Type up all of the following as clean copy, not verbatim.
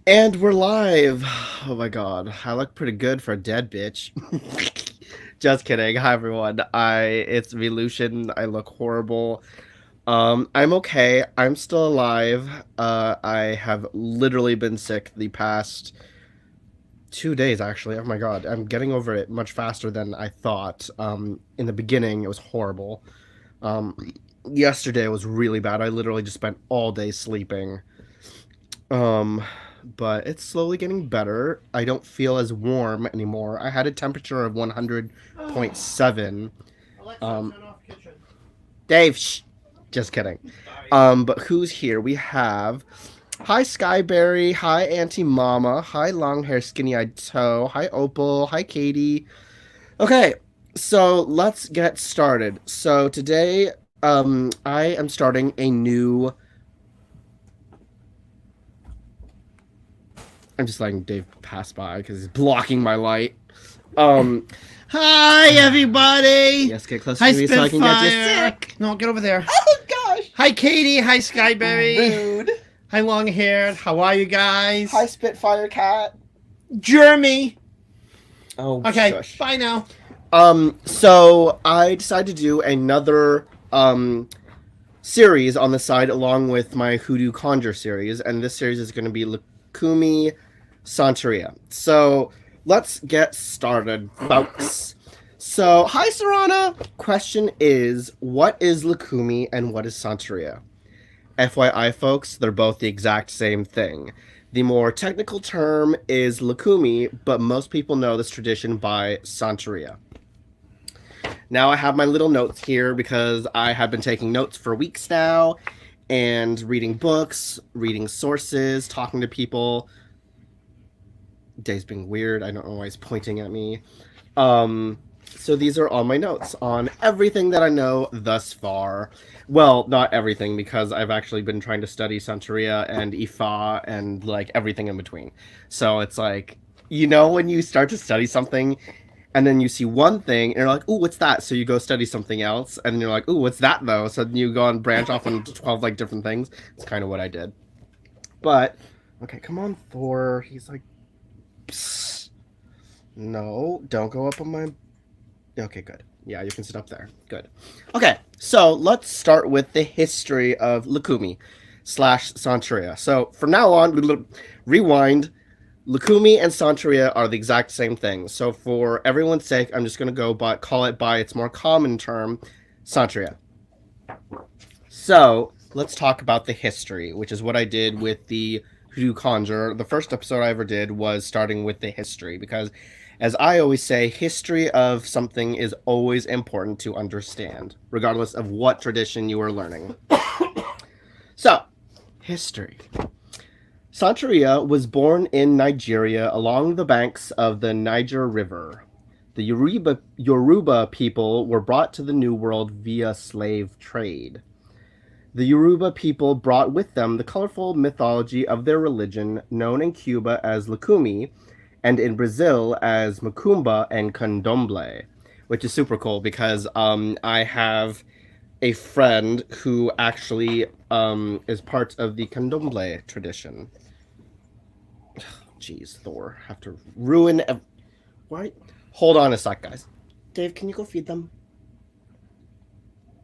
And we're live. Oh my god, I look pretty good for a dead bitch. Just kidding. Hi everyone. It's me, Lucian. I look horrible. I'm okay. I'm still alive. I have literally been sick the past 2 days actually. Oh my god, I'm getting over it much faster than I thought. In the beginning it was horrible. Um, Yesterday was really bad. I literally just spent all day sleeping. Um, but it's slowly getting better. I don't feel as warm anymore. I had a temperature of 100.7. Alexa, Um, turn off kitchen. Dave, shh. Just kidding. Sorry. But who's here? We have hi Skyberry, hi Auntie Mama, hi long hair skinny eyed toe, hi Opal, hi Katie. Okay, so let's get started. So today, I am starting a new. I'm just letting Dave pass by because he's blocking my light. Um, Hi, everybody. yes, get closer Hi, to me so I can get you Spitfire. sick. No, get over there. Oh gosh. Hi, Katie. Hi, Skyberry. Rude. Hi, long haired. How are you guys? Hi, Spitfire Cat. Jeremy. Oh, Okay, shush. bye now. So I decided to do another series on the side along with my Hoodoo Conjure series, and this series is going to be Lukumi Santeria. So let's get started, folks. So, hi, Serana. Question is, what is Lukumi and what is Santeria? FYI, folks, they're both the exact same thing. The more technical term is Lukumi, but most people know this tradition by Santeria. Now I have my little notes here because I have been taking notes for weeks now and reading books, reading sources, talking to people. Dave's being weird. I don't know why he's pointing at me. So these are all my notes on everything that I know thus far. Well, not everything, because I've actually been trying to study Santeria and Ifa and like everything in between. So it's like, you know, when you start to study something and then you see one thing and you're like, ooh, what's that? So you go study something else and then you're like, ooh, what's that though? So then you go and branch off into 12 like different things. It's kind of what I did. But okay, come on, Thor. He's like, psst. No, don't go up on my. Okay, good. Yeah, you can sit up there. Good. Okay, so let's start with the history of Lukumi / Santeria. So from now on, rewind. Lukumi and Santeria are the exact same thing. So for everyone's sake, I'm just going to call it by its more common term, Santeria. So let's talk about the history, which is what I did with the Hoodoo Conjure. The first episode I ever did was starting with the history because, as I always say, history of something is always important to understand, regardless of what tradition you are learning. So, history. Santeria was born in Nigeria along the banks of the Niger River. The Yoruba people were brought to the New World via slave trade. The Yoruba people brought with them the colorful mythology of their religion, known in Cuba as Lukumi, and in Brazil as Macumba and Candomblé, which is super cool because I have a friend who actually is part of the Candomblé tradition. Jeez, Thor, have to ruin. Why? Hold on a sec, guys. Dave, can you go feed them?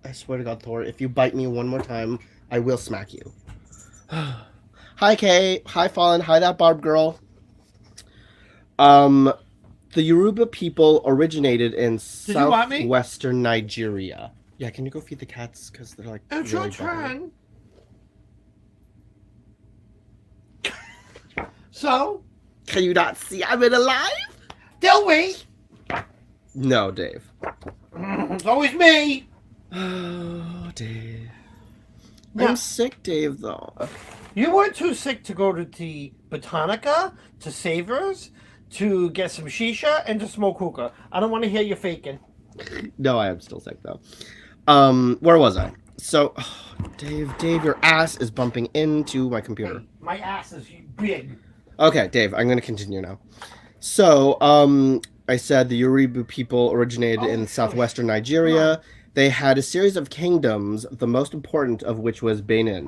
I swear to God, Thor, if you bite me one more time, I will smack you. Hi, Kay. Hi, Fallen. Hi, that Barb girl. The Yoruba people originated in southwestern Nigeria. Yeah, can you go feed the cats? Because they're like. It's really your turn. So? Can you not see I'm in alive? They'll wait. No, Dave. It's always me. Oh, Dave. Yeah. I'm sick, Dave, though. You weren't too sick to go to the Botanica, to Savers, to get some shisha, and to smoke hookah. I don't want to hear you faking. No, I am still sick, though. Where was I? So, Dave, your ass is bumping into my computer. Hey, my ass is big. Okay, Dave, I'm going to continue now. So, I said the Yoruba people originated in southwestern Nigeria. They had a series of kingdoms, the most important of which was Benin.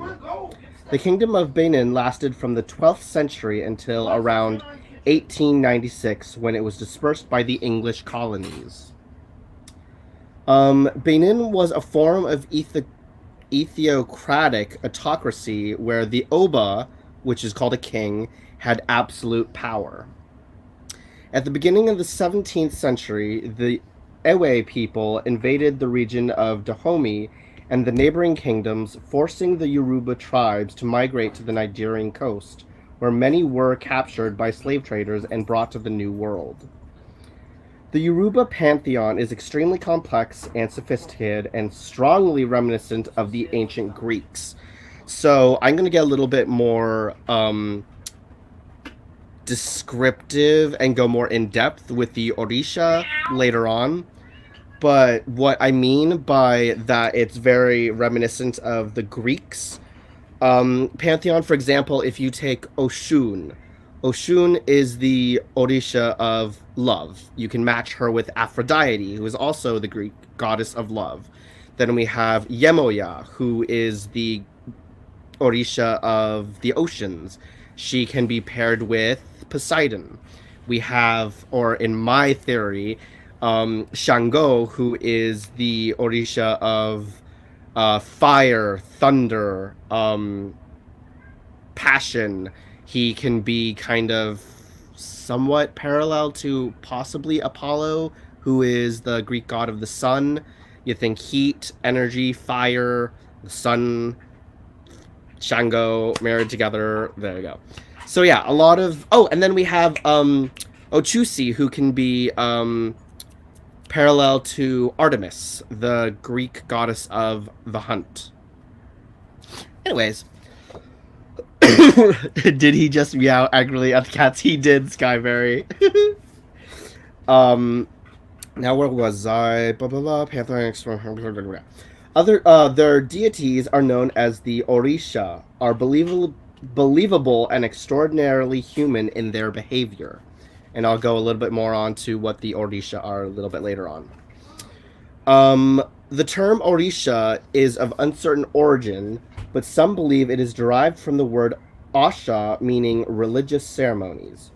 The Kingdom of Benin lasted from the 12th century until around 1896, when it was dispersed by the English colonies. Benin was a form of Ethiocratic autocracy where the Oba, which is called a king, had absolute power. At the beginning of the 17th century, the Ewe people invaded the region of Dahomey and the neighboring kingdoms, forcing the Yoruba tribes to migrate to the Nigerian coast, where many were captured by slave traders and brought to the New World. The Yoruba pantheon is extremely complex and sophisticated and strongly reminiscent of the ancient Greeks. So I'm going to get a little bit more descriptive and go more in depth with the Orisha later on. But what I mean by that, it's very reminiscent of the Greeks. Pantheon, for example, if you take Oshun, Oshun is the Orisha of love. You can match her with Aphrodite, who is also the Greek goddess of love. Then we have Yemoya, who is the Orisha of the oceans. She can be paired with Poseidon. We have, or in my theory, Shango, who is the Orisha of fire, thunder, passion. He can be kind of somewhat parallel to possibly Apollo, who is the Greek god of the sun. You think heat, energy, fire, the sun, Shango married together. There you go. So yeah, a lot of... Oh, and then we have Ochusi, who can be parallel to Artemis, the Greek goddess of the hunt. Anyways. Did he just meow angrily at the cats? He did, Skyberry. Now where was I? Blah blah blah. Panther. Their deities are known as the Orisha, are believable and extraordinarily human in their behavior. And I'll go a little bit more on to what the Orisha are a little bit later on. The term Orisha is of uncertain origin, but some believe it is derived from the word Osha, meaning religious ceremonies.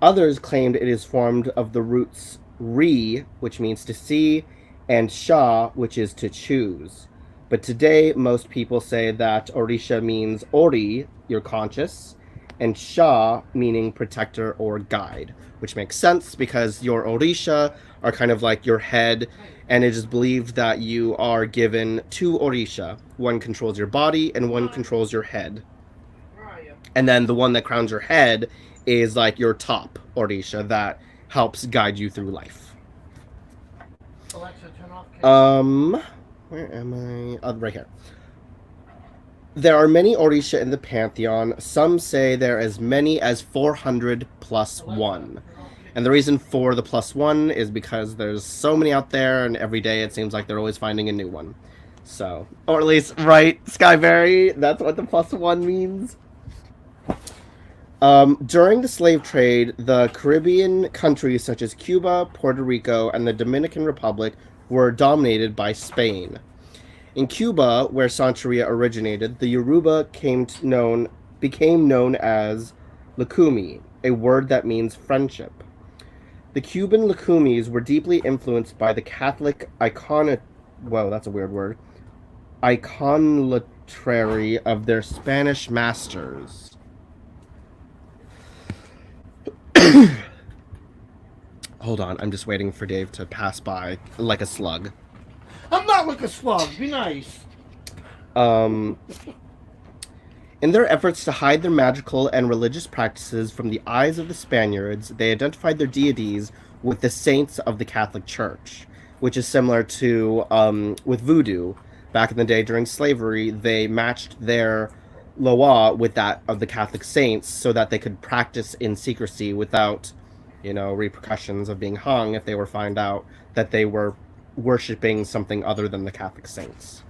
Others claimed it is formed of the roots Ri, which means to see, and Sha, which is to choose. But today, most people say that Orisha means Ori, you're conscious, and Sha, meaning protector or guide, which makes sense because your Orisha are kind of like your head, and it is believed that you are given two Orisha. One controls your body, and one controls your head. And then the one that crowns your head is like your top Orisha that helps guide you through life. Alexa, turn off. Where am I? Oh, right here. There are many Orisha in the pantheon. Some say there are as many as 400 plus one. And the reason for the plus one is because there's so many out there, and every day it seems like they're always finding a new one. So, or at least, right, Skyberry? That's what the plus one means. During the slave trade, the Caribbean countries such as Cuba, Puerto Rico, and the Dominican Republic were dominated by Spain. In Cuba, where Santeria originated, the Yoruba became known as Lukumi, a word that means friendship. The Cuban Lukumis were deeply influenced by the Catholic iconlatry of their Spanish masters. Hold on, I'm just waiting for Dave to pass by like a slug. I'm not like a slug. Be nice. In their efforts to hide their magical and religious practices from the eyes of the Spaniards, they identified their deities with the saints of the Catholic Church, which is similar to with voodoo. Back in the day during slavery, they matched their Loa with that of the Catholic saints so that they could practice in secrecy without, repercussions of being hung if they were found out that they were worshipping something other than the Catholic saints.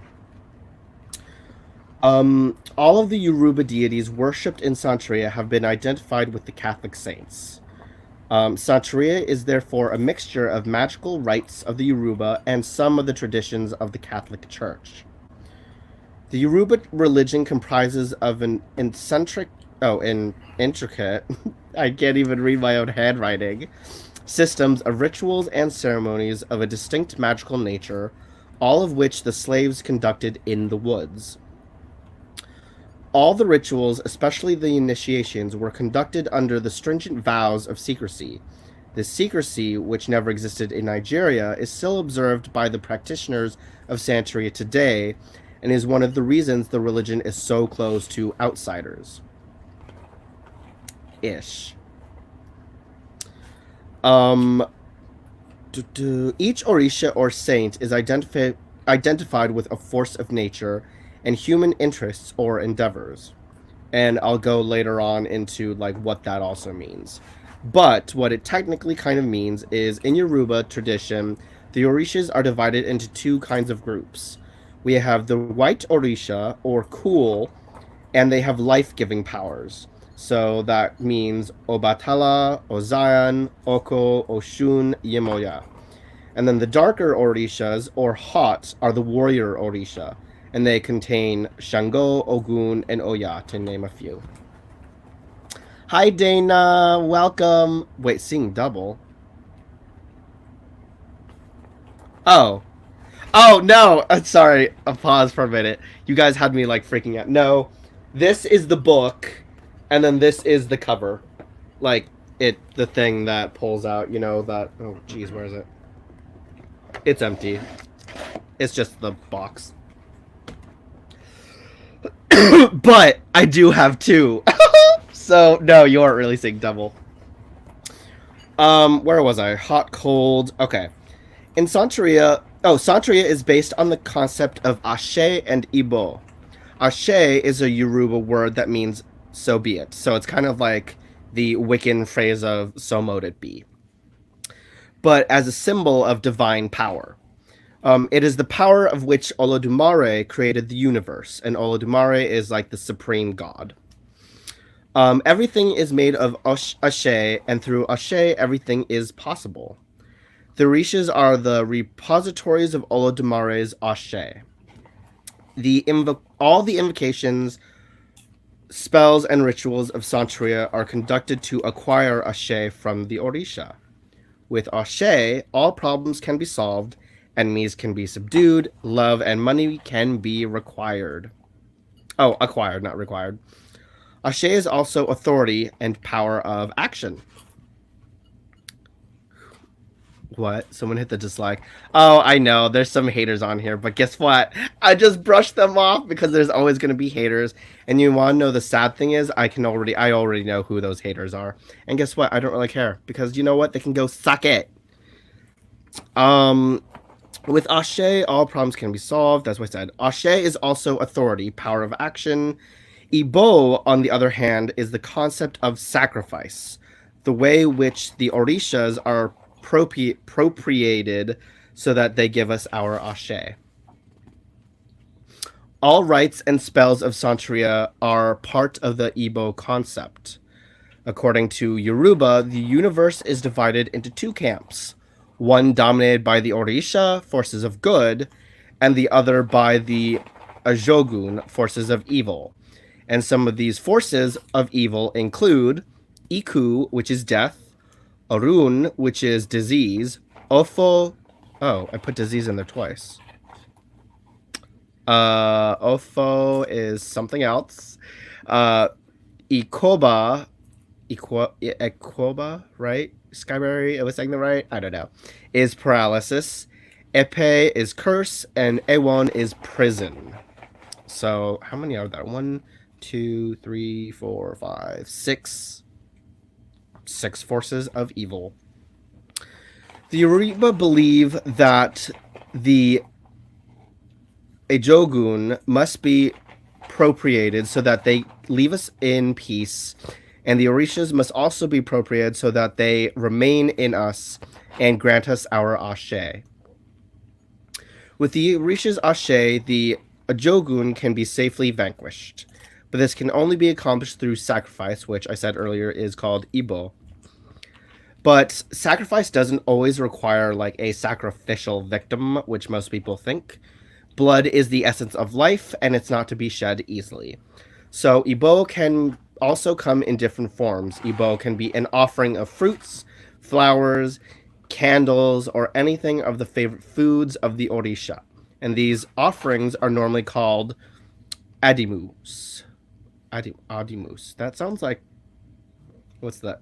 All of the Yoruba deities worshipped in Santeria have been identified with the Catholic saints. Santeria is therefore a mixture of magical rites of the Yoruba and some of the traditions of the Catholic Church. The Yoruba religion comprises of an intricate, I can't even read my own handwriting, systems of rituals and ceremonies of a distinct magical nature, all of which the slaves conducted in the woods. All the rituals, especially the initiations, were conducted under the stringent vows of secrecy. This secrecy, which never existed in Nigeria, is still observed by the practitioners of Santeria today, and is one of the reasons the religion is so close to outsiders. Ish. Each Orisha or saint is identified with a force of nature and human interests or endeavors. And I'll go later on into like what that also means. But what it technically kind of means is in Yoruba tradition, the Orishas are divided into two kinds of groups. We have the white Orisha or cool, and they have life-giving powers. So that means Obatala, Ozayan, Oko, Oshun, Yemoya. And then the darker Orishas, or hot, are the warrior Orisha, and they contain Shango, Ogun, and Oya, to name a few. Hi, Dana. Welcome. Wait, seeing double. Oh. Oh, no. Sorry. A pause for a minute. You guys had me, like, freaking out. No. This is the book, and then this is the cover. Like, the thing that pulls out, you know, that... Oh, jeez, where is it? It's empty. It's just the box. But I do have two. So, no, you aren't really seeing double. Where was I? Hot, cold. Okay. In Santeria... Oh, Santeria is based on the concept of Ashe and Ibo. Ashe is a Yoruba word that means so be it. So it's kind of like the Wiccan phrase of so mote it be. But as a symbol of divine power. It is the power of which Olodumare created the universe, and Olodumare is like the supreme god. Everything is made of Ashe, and through Ashe, everything is possible. The Orishas are the repositories of Olodumare's Ashe. All the invocations, spells, and rituals of Santeria are conducted to acquire Ashe from the Orisha. With Ashe, all problems can be solved, enemies can be subdued, love and money can be required. Oh, acquired, not required. Ashe is also authority and power of action. What? Someone hit the dislike. Oh, I know. There's some haters on here, but guess what? I just brushed them off because there's always going to be haters. And you want to know the sad thing is, I already know who those haters are. And guess what? I don't really care because you know what? They can go suck it. With Ashe, all problems can be solved. That's what I said. Ashe is also authority, power of action. Ibo, on the other hand, is the concept of sacrifice. The way which the Orishas are appropriated so that they give us our Ashe. All rites and spells of Santeria are part of the Ibo concept. According to Yoruba, the universe is divided into two camps. One dominated by the Orisha, forces of good, and the other by the Ajogun, forces of evil. And some of these forces of evil include Iku, which is death, Orun, which is disease, Ofo... Oh, I put disease in there twice. Ofo is something else. Ikoba... Ekoba, right? Skyberry, I was saying that right? I don't know. Is paralysis. Epe is curse, and Ewon is prison. So, how many are there? 1, 2, 3, 4, 5, 6. 6 forces of evil. The Yoruba believe that the Ajogun must be appropriated so that they leave us in peace, and the Orishas must also be appropriated so that they remain in us and grant us our Ashe. With the Orishas' Ashe, the Ajogun can be safely vanquished, but this can only be accomplished through sacrifice, which I said earlier is called Ibo. But sacrifice doesn't always require like a sacrificial victim, which most people think, Blood is the essence of life, and it's not to be shed easily. So Ibo can also come in different forms. Ibo can be an offering of fruits, flowers, candles, or anything of the favorite foods of the Orisha. And these offerings are normally called adimus. Adimus. That sounds like... What's that?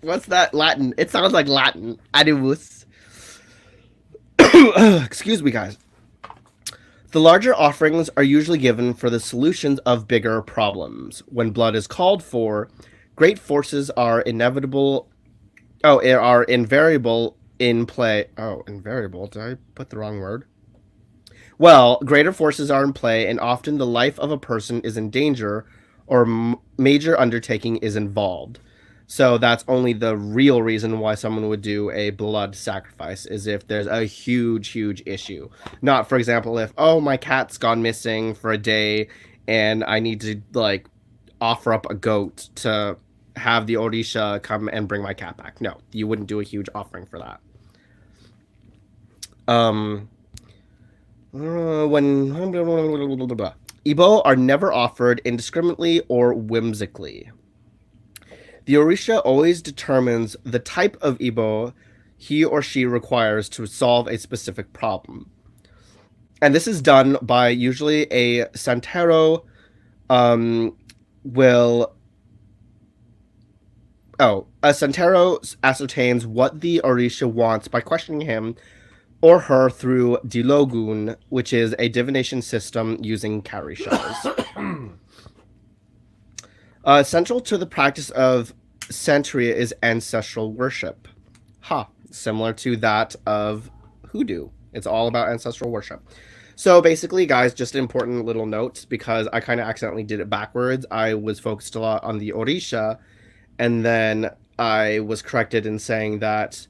What's that Latin? It sounds like Latin. Adimus. Excuse me, guys. The larger offerings are usually given for the solutions of bigger problems. When blood is called for, great forces are invariable in play. Oh, invariable. Did I put the wrong word? Well, greater forces are in play, and often the life of a person is in danger or major undertaking is involved. So that's only the real reason why someone would do a blood sacrifice, is if there's a huge issue. Not, for example, if, oh, my cat's gone missing for a day and I need to, like, offer up a goat to have the Orisha come and bring my cat back. No, you wouldn't do a huge offering for that. Ibo are never offered indiscriminately or whimsically. The Orisha always determines the type of Ibo he or she requires to solve a specific problem. And this is done by usually a Santero a Santero ascertains what the Orisha wants by questioning him or her through Dilogun, which is a divination system using cowrie shells. Central to the practice of Santeria is ancestral worship. Similar to that of hoodoo. It's all about ancestral worship. So basically, guys, just an important little note, because I kind of accidentally did it backwards. I was focused a lot on the Orisha, and then I was corrected in saying that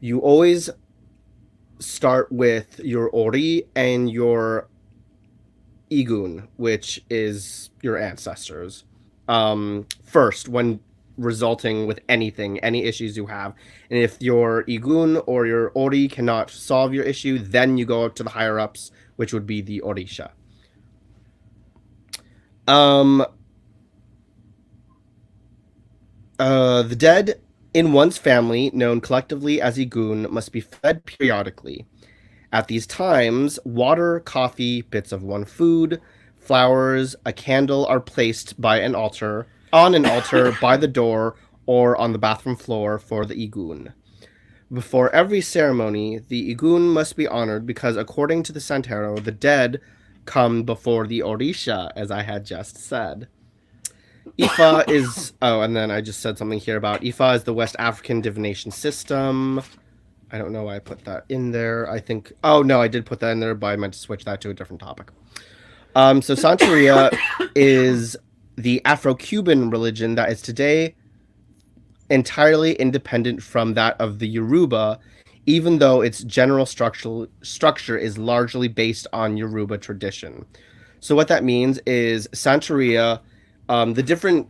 you always start with your Ori and your Igun, which is your ancestors. First, when resulting with anything, any issues you have. And if your Igun or your Ori cannot solve your issue, then you go up to the higher ups, which would be the Orisha. The dead in one's family, known collectively as Igun, must be fed periodically. At these times, water, coffee, bits of one food, flowers, a candle are placed on an altar by the door or on the bathroom floor for the Igun. Before every ceremony, the Igun must be honored because, according to the Santero, the dead come before the Orisha, as I had just said. Ifa is... Oh, and then I just said something here about Ifa is the West African divination system. I don't know why I put that in there. I think... Oh, no, I did put that in there, but I meant to switch that to a different topic. So Santeria is the Afro-Cuban religion that is today entirely independent from that of the Yoruba, even though its general structure is largely based on Yoruba tradition. So what that means is Santeria, the different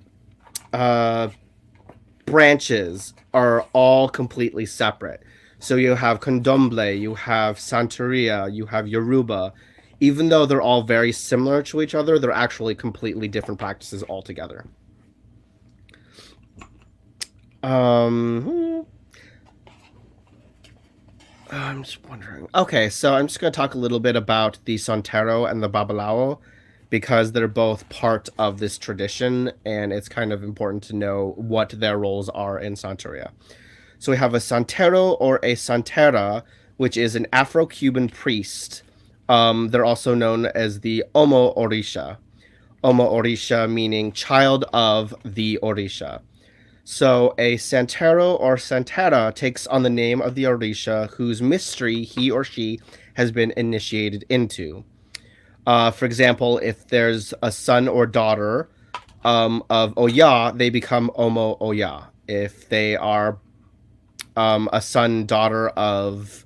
branches are all completely separate. So you have Candomblé, you have Santeria, you have Yoruba. Even though they're all very similar to each other, they're actually completely different practices altogether. I'm just wondering. Okay, so I'm just going to talk a little bit about the Santero and the Babalao, because they're both part of this tradition, and it's kind of important to know what their roles are in Santeria. So we have a Santero or a Santera, which is an Afro-Cuban priest. They're also known as the Omo Orisha. Omo Orisha meaning child of the Orisha. So a Santero or Santera takes on the name of the Orisha whose mystery he or she has been initiated into. For example, if there's a son or daughter of Oya, they become Omo Oya. If they are a son, daughter of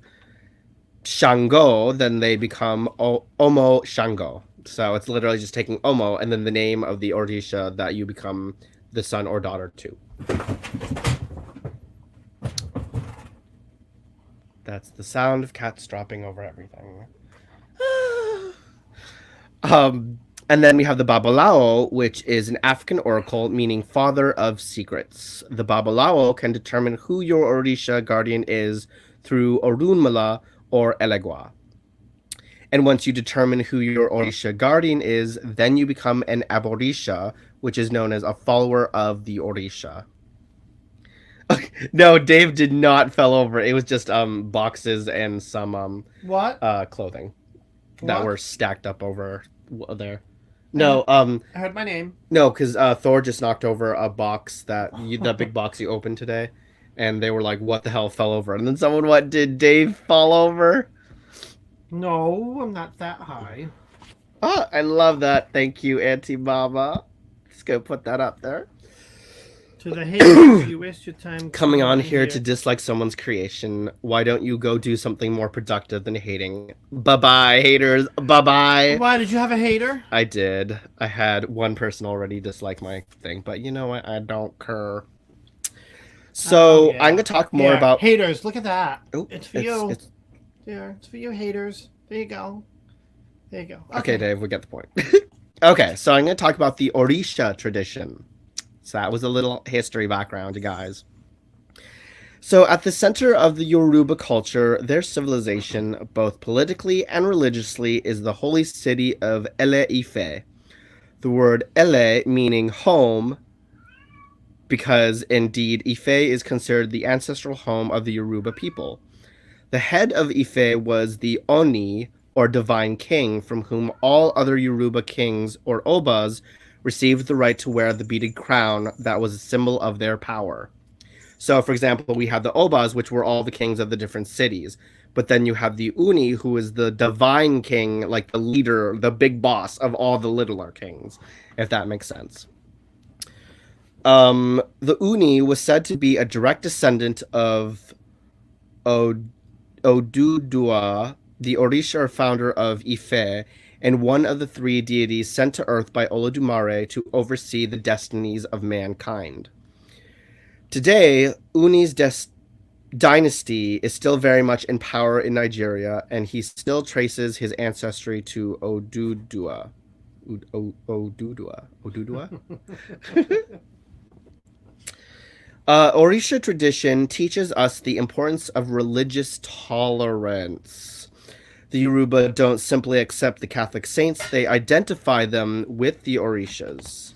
Shango, then they become Omo Shango. So it's literally just taking Omo and then the name of the Orisha that you become the son or daughter to. That's the sound of cats dropping over everything. And then we have the Babalao, which is an African oracle meaning father of secrets. The Babalao can determine who your Orisha guardian is through Orunmila or Elegua. And once you determine who your Orisha guardian is, then you become an Aborisha, which is known as a follower of the Orisha. No, Dave did not fell over. It was just boxes and some What? clothing What? that were stacked up over there. No, I heard my name. no, because Thor just knocked over a box the big box you opened today, and they were like, "What the hell fell over?" And then someone, "What did Dave fall over?" No, I'm not that high. Oh, I love that. Thank you, Auntie Mama. Just gonna put that up there. To the haters, you waste your time Coming on here to dislike someone's creation. Why don't you go do something more productive than hating? Bye-bye, haters. Bye-bye. Why, did you have a hater? I did. I had one person already dislike my thing, but you know what? I don't care. So Yeah. I'm gonna talk more about haters. Look at that. Oh, It's for you. There, it's for you, haters. There you go. There you go. Okay, Dave, we get the point. Okay, so I'm gonna talk about the Orisha tradition. So that was a little history background, you guys. So at the center of the Yoruba culture, their civilization, both politically and religiously, is the holy city of Ele-Ife. The word Ele meaning home, because indeed Ife is considered the ancestral home of the Yoruba people. The head of Ife was the Oni, or divine king, from whom all other Yoruba kings, or Obas, received the right to wear the beaded crown that was a symbol of their power. So, for example, we have the Obas, which were all the kings of the different cities. But then you have the Uni, who is the divine king, like the leader, the big boss of all the littler kings, if that makes sense. The Uni was said to be a direct descendant of Odudua, the Orisha founder of Ife, and one of the three deities sent to Earth by Olodumare to oversee the destinies of mankind. Today, Uni's dynasty is still very much in power in Nigeria, and he still traces his ancestry to Odudua. Odudua? Orisha tradition teaches us the importance of religious tolerance. The Yoruba don't simply accept the Catholic saints, they identify them with the Orishas.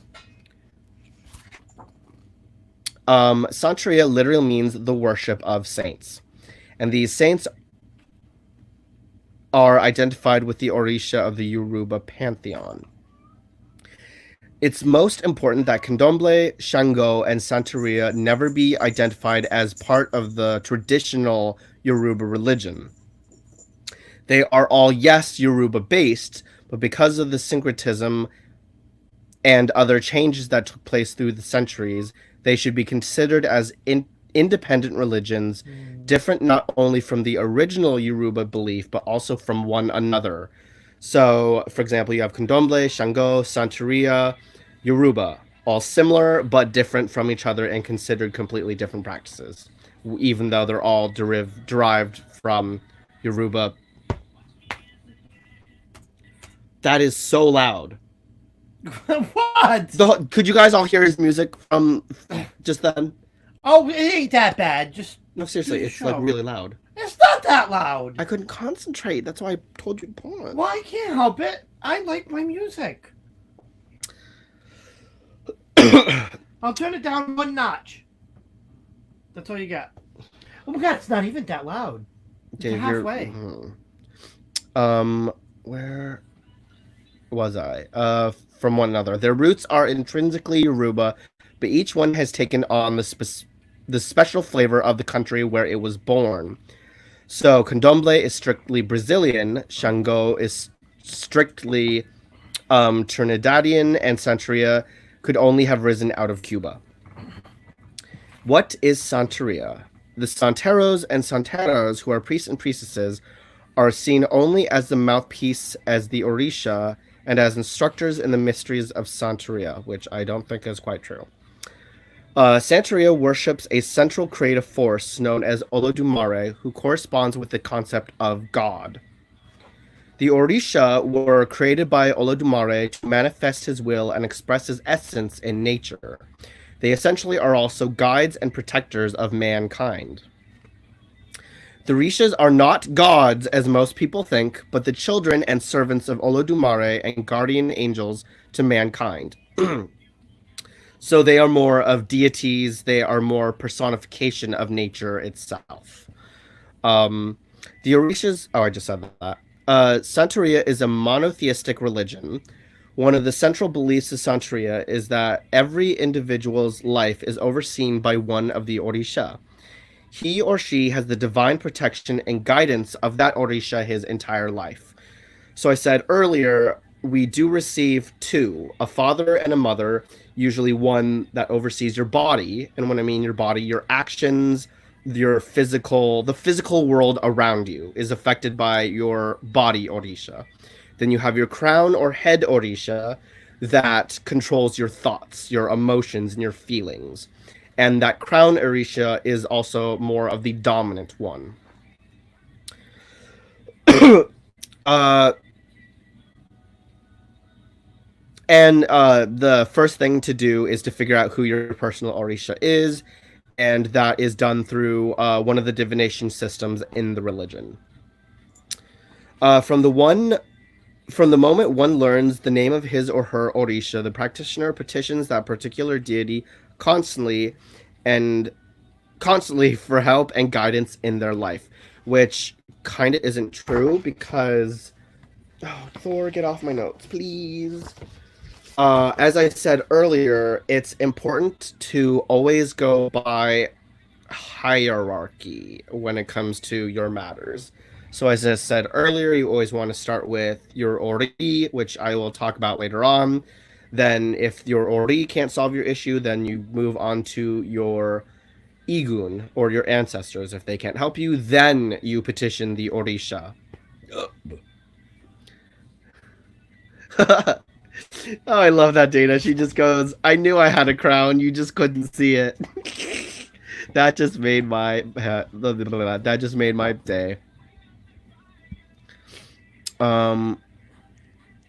Santeria literally means the worship of saints. And these saints are identified with the Orisha of the Yoruba pantheon. It's most important that Candomblé, Shango, and Santeria never be identified as part of the traditional Yoruba religion. They are all, yes, Yoruba-based, but because of the syncretism and other changes that took place through the centuries, they should be considered as independent religions, different not only from the original Yoruba belief, but also from one another. So, for example, you have Candomblé, Shango, Santeria, Yoruba, all similar but different from each other and considered completely different practices, even though they're all derived from Yoruba. That is so loud. What? Could you guys all hear his music from just then? Oh, it ain't that bad. Just No, seriously, it's like really loud. It's not that loud. I couldn't concentrate. That's why I told you to pause. Well, I can't help it. I like my music. I'll turn it down one notch. That's all you got. Oh my god, it's not even that loud. It's Dave, halfway. Where was I? From one another. Their roots are intrinsically Yoruba, but each one has taken on the special flavor of the country where it was born. So Candomblé is strictly Brazilian, Shango is strictly Trinidadian, and Santeria could only have risen out of Cuba. What is Santeria? The Santeros and Santeras, who are priests and priestesses, are seen only as the mouthpiece as the Orisha and as instructors in the mysteries of Santeria, which I don't think is quite true. Santeria worships a central creative force known as Olodumare, who corresponds with the concept of God. The Orisha were created by Olodumare to manifest his will and express his essence in nature. They essentially are also guides and protectors of mankind. The Rishas are not gods, as most people think, but the children and servants of Olodumare and guardian angels to mankind. So they are more of deities, they are more personification of nature itself. Um, the Orishas, oh, I just said that. Santeria is a monotheistic religion. One of the central beliefs of Santeria is that every individual's life is overseen by one of the Orisha. He or she has the divine protection and guidance of that Orisha his entire life. So I said earlier, we do receive two, a father and a mother, usually one that oversees your body. And when I mean your body, your actions, the physical world around you is affected by your body Orisha. Then you have your crown or head Orisha that controls your thoughts, your emotions, and your feelings. And that crown Orisha is also more of the dominant one. uh, And the first thing to do is to figure out who your personal Orisha is, and that is done through one of the divination systems in the religion. Uh, from the one, from the moment one learns the name of his or her Orisha, the practitioner petitions that particular deity constantly, and constantly for help and guidance in their life, which kind of isn't true because, oh, Thor, get off my notes, please. As I said earlier, it's important to always go by hierarchy when it comes to your matters. So, as I said earlier, you always want to start with your Ori, which I will talk about later on. Then, if your Ori can't solve your issue, then you move on to your Igun or your ancestors. If they can't help you, then you petition the Orisha. Oh, I love that Dana. She just goes, I knew I had a crown, you just couldn't see it. That just made my that just made my day. Um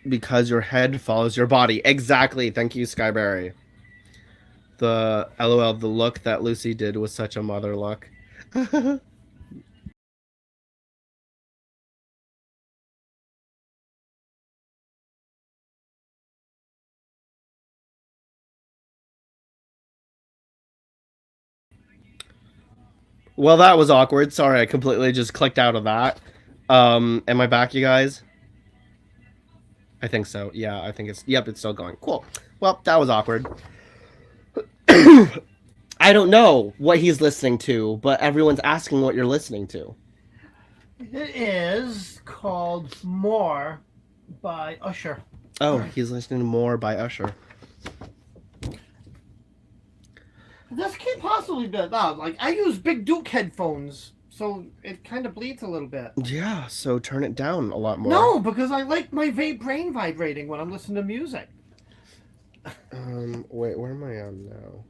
because your head follows your body. Exactly. Thank you, Skyberry. The LOL, the look that Lucy did was such a mother look. Well, that was awkward. Sorry, I completely just clicked out of that. Am I back, you guys? I think so. Yeah, I think it's. Yep, it's still going. Cool. Well, that was awkward. I don't know what he's listening to, but everyone's asking what you're listening to. It is called More by Usher. Oh, he's listening to More by Usher. This can't possibly be loud. Like, I use Big Duke headphones, so it kind of bleeds a little bit. Yeah, so turn it down a lot more. No, because I like my brain vibrating when I'm listening to music. Wait, where am I on now?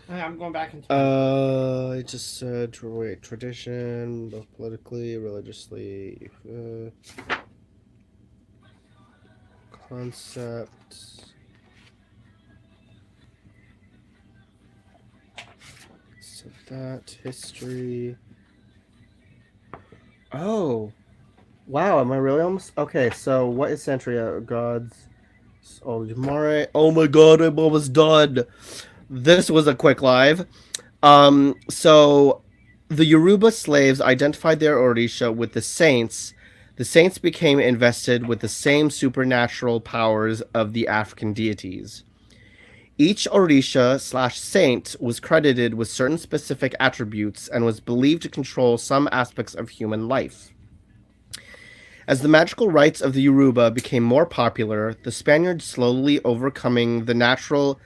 I'm going back into. I just said wait, tradition, both politically, religiously, concept. So that history. Oh, wow! Am I really almost okay? So what is Santeria? Gods. Oh, Mare. Oh my God! I'm almost done. This was a quick live. So the Yoruba slaves identified their Orisha with the saints. The saints became invested with the same supernatural powers of the African deities. Each Orisha/saint was credited with certain specific attributes and was believed to control some aspects of human life. As the magical rites of the Yoruba became more popular, the Spaniards slowly overcoming the natural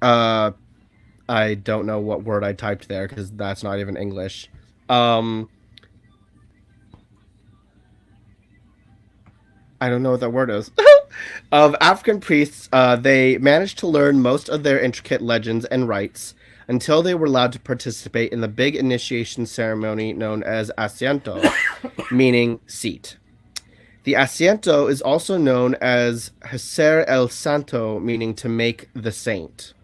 I don't know what word I typed there because that's not even English. Um, I don't know what that word is. Of African priests, they managed to learn most of their intricate legends and rites until they were allowed to participate in the big initiation ceremony known as asiento, meaning seat. The asiento is also known as hacer el santo, meaning to make the saint.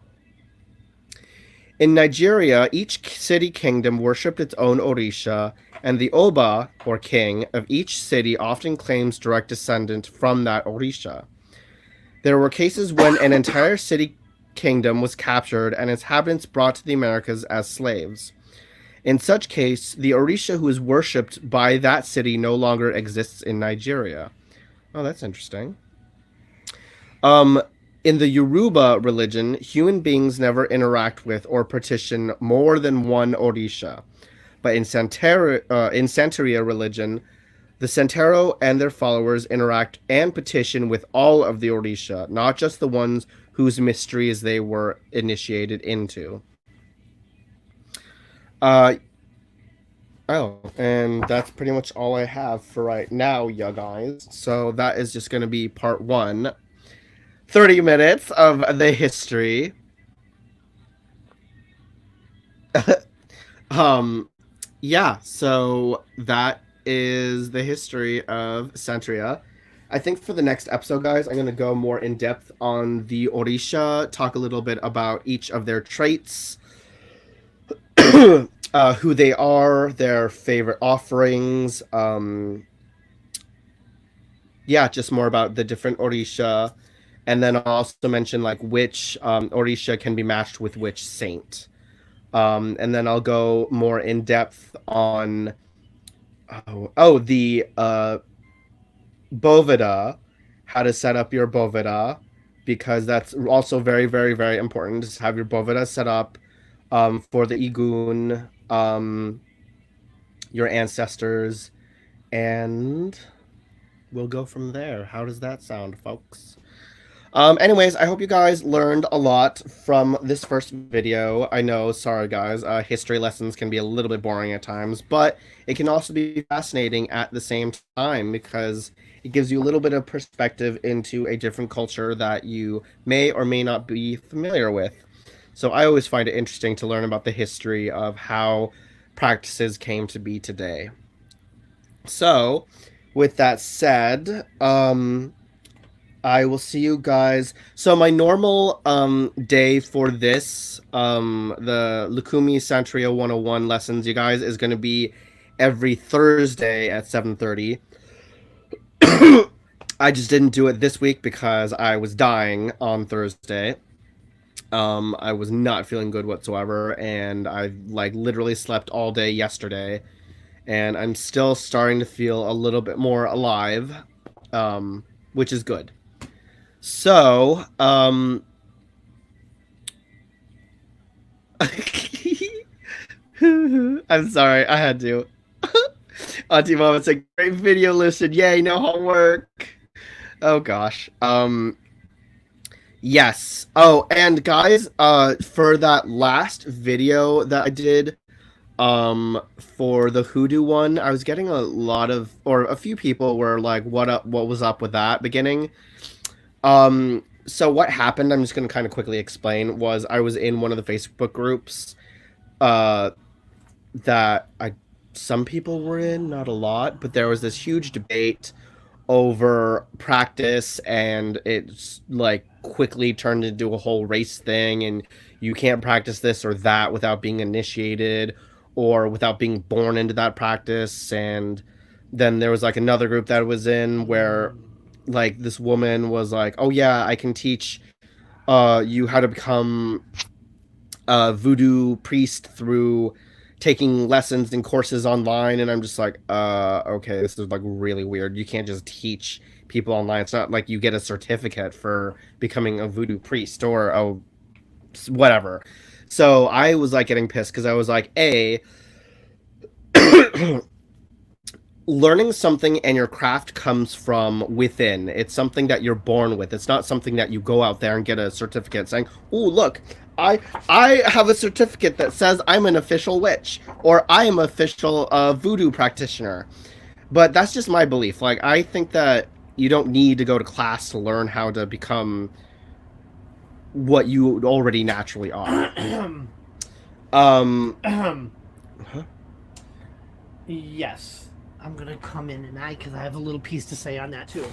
In Nigeria, each city kingdom worshipped its own orisha, and the oba, or king, of each city often claims direct descent from that orisha. There were cases when an entire city kingdom was captured and its inhabitants brought to the Americas as slaves. In such case, the orisha who is worshipped by that city no longer exists in Nigeria. Oh, that's interesting. In the Yoruba religion, human beings never interact with or petition more than one orisha. But in Santeria religion, the Santero and their followers interact and petition with all of the orisha, not just the ones whose mysteries they were initiated into. And that's pretty much all I have for right now, you guys. So that is just going to be part 1. 30 minutes of the history. Yeah, so that is the history of Santeria. I think for the next episode, guys, I'm going to go more in depth on the Orisha, talk a little bit about each of their traits, who they are, their favorite offerings. Yeah, just more about the different Orisha. And then I'll also mention like which Orisha can be matched with which saint. And then I'll go more in depth on the Bovida, how to set up your Bovida, because that's also very, very, very important to have your Bovida set up for the Igun, your ancestors, and we'll go from there. How does that sound, folks? Anyways, I hope you guys learned a lot from this first video. I know, sorry guys, history lessons can be a little bit boring at times, but it can also be fascinating at the same time because it gives you a little bit of perspective into a different culture that you may or may not be familiar with. So I always find it interesting to learn about the history of how practices came to be today. So, with that said, I will see you guys. So my normal day for this, the Lukumi Santeria 101 lessons, you guys, is going to be every Thursday at 7:30. I just didn't do it this week because I was dying on Thursday. I was not feeling good whatsoever, and I literally slept all day yesterday, and I'm still starting to feel a little bit more alive, which is good. So, I'm sorry, I had to. Auntie Mom, it's a great video listen. Yay, no homework. Oh gosh. Yes. Oh, and guys, for that last video that I did, for the hoodoo one, I was getting a lot of, or a few people were like, what was up with that beginning? So what happened, I'm just going to kind of quickly explain, was I was in one of the Facebook groups, that some people were in, not a lot, but there was this huge debate over practice, and it's quickly turned into a whole race thing, and you can't practice this or that without being initiated or without being born into that practice. And then there was another group that I was in where this woman was like, oh yeah, I can teach you how to become a voodoo priest through taking lessons and courses online. And I'm just like, okay, this is really weird. You can't just teach people online. It's not like you get a certificate for becoming a voodoo priest or whatever. So I was getting pissed because I was like, learning something and your craft comes from within. It's something that you're born with. It's not something that you go out there and get a certificate saying, oh, look, I have a certificate that says I'm an official witch or I am an official voodoo practitioner. But that's just my belief. I think that You don't need to go to class to learn how to become what you already naturally are. Um, huh? Yes. I'm going to come in and because I have a little piece to say on that too.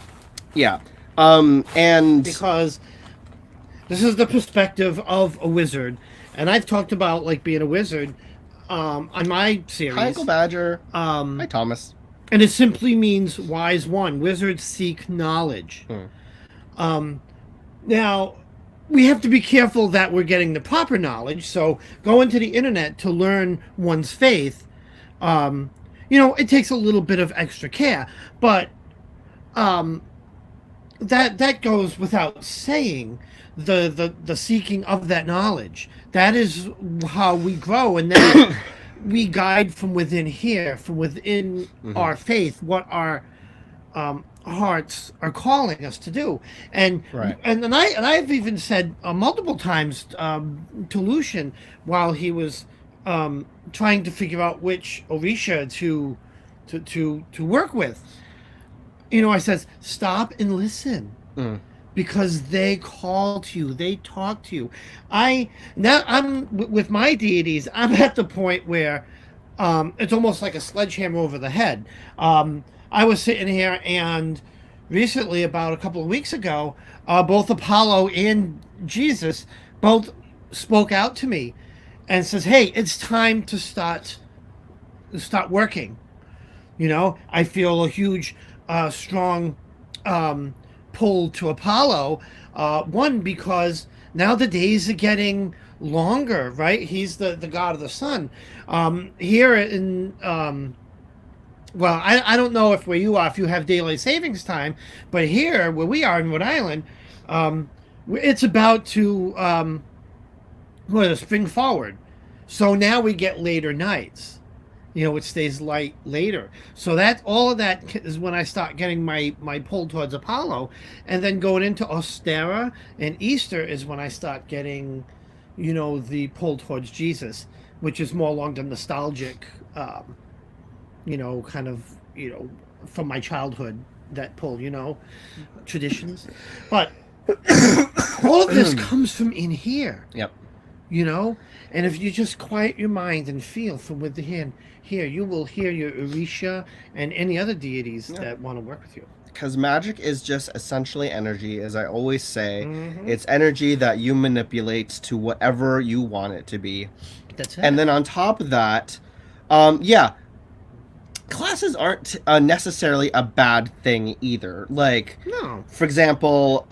Yeah. And Because this is the perspective of a wizard. And I've talked about like being a wizard on my series. Hi, Uncle Badger. Um, Hi, Thomas. and it simply means wise one. Wizards seek knowledge. Now, we have to be careful that we're getting the proper knowledge. So, going to the internet to learn one's faith, it takes a little bit of extra care. But that goes without saying. The seeking of that knowledge. That is how we grow, and then we guide from within here, from within our faith, what our hearts are calling us to do. And Right. and I've even said multiple times to Lucian while he was trying to figure out which Orisha to work with. I says, stop and listen. Because they call to you, they talk to you. I'm with my deities. I'm at the point where it's almost like a sledgehammer over the head. I was sitting here, and recently, about a couple of weeks ago, both Apollo and Jesus both spoke out to me and says, "Hey, it's time to start working." I feel a huge, strong pull to Apollo. One, because now the days are getting longer, right? He's the god of the sun. Here in well, I don't know if where you are, if you have daylight savings time, but here where we are in Rhode Island, it's about to spring forward. So now we get later nights. It stays light later. So that all of that is when I start getting my pull towards Apollo, and then going into Ostera and Easter is when I start getting, the pull towards Jesus, which is more along the nostalgic, kind of, from my childhood, that pull, traditions. But all of this comes from in here. Yep. And if you just quiet your mind and feel from within here, you will hear your Orisha and any other deities that want to work with you. Because magic is just essentially energy, as I always say. It's energy that you manipulate to whatever you want it to be. That's it. And then on top of that, classes aren't necessarily a bad thing either. Like, No. for example,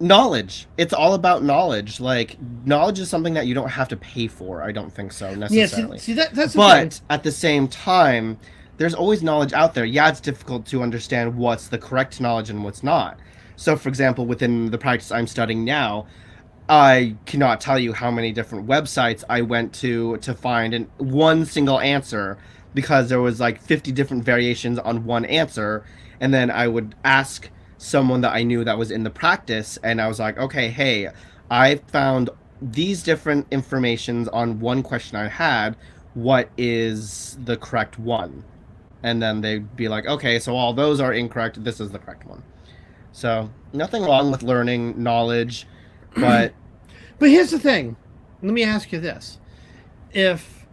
knowledge. It's all about knowledge. Like, knowledge is something that you don't have to pay for. I don't think so necessarily. See that's the But thing. at the same time, there's always knowledge out there. Yeah, it's difficult to understand what's the correct knowledge and what's not. So, for example, within the practice I'm studying now, I cannot tell you how many different websites I went to find one single answer, because there was like 50 different variations on one answer. And then I would ask someone that I knew that was in the practice, and I was like, okay, hey, I found these different informations on one question I had. What is the correct one? And then they'd be like, okay, so all those are incorrect. This is the correct one. So nothing wrong with learning knowledge, but But here's the thing. Let me ask you this. If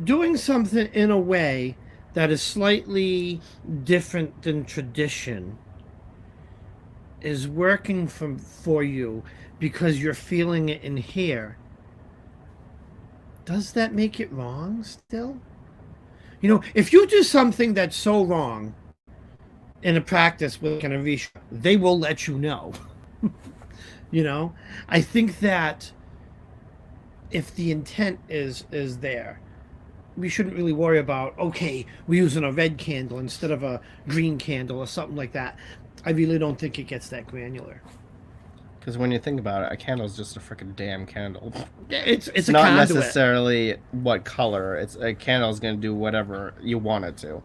doing something in a way that is slightly different than tradition is working for you because you're feeling it in here, does that make it wrong still? If you do something that's so wrong in a practice with an Orisha, they will let you know. I think that if the intent is there, we shouldn't really worry about, okay, we're using a red candle instead of a green candle or something like that. I really don't think it gets that granular. because when you think about it, a candle's just a freaking damn candle. It's a not conduit. necessarily what color. It's a candle's going to do whatever you want it to.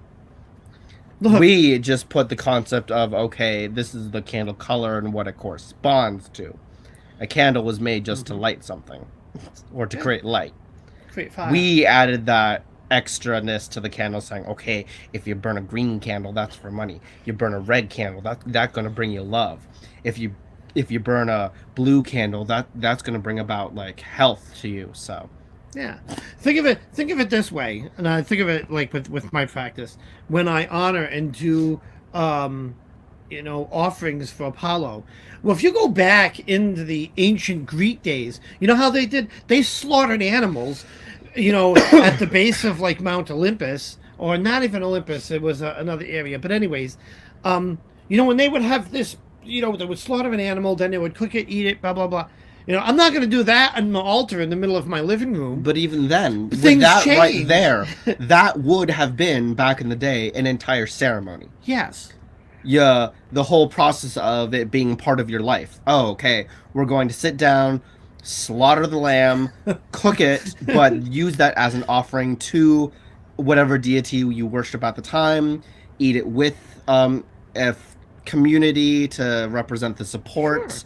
Look, We just put the concept of, okay, this is the candle color and what it corresponds to. A candle was made just to light something, or to create light. create fire. We added that extraness to the candle, saying, okay, if you burn a green candle, that's for money. You burn a red candle, that's going to bring you love. If you burn a blue candle, that's going to bring about like health to you. So Yeah. Think of it this way, and I think of it like with my practice. When I honor and do offerings for Apollo. Well, if you go back into the ancient Greek days, you know how they did? They slaughtered animals, at the base of like Mount Olympus, or not even Olympus, it was another area. But anyways, when they would have this, they would slaughter an animal, then they would cook it, eat it, blah blah blah. I'm not going to do that on the altar in the middle of my living room. but even then, with Things that right change. there, that would have been back in the day an entire ceremony. Yes. Yeah, the whole process of it being part of your life. Oh, okay, we're going to sit down, slaughter the lamb, cook it, but use that as an offering to whatever deity you worship at the time. Eat it with a community to represent the support,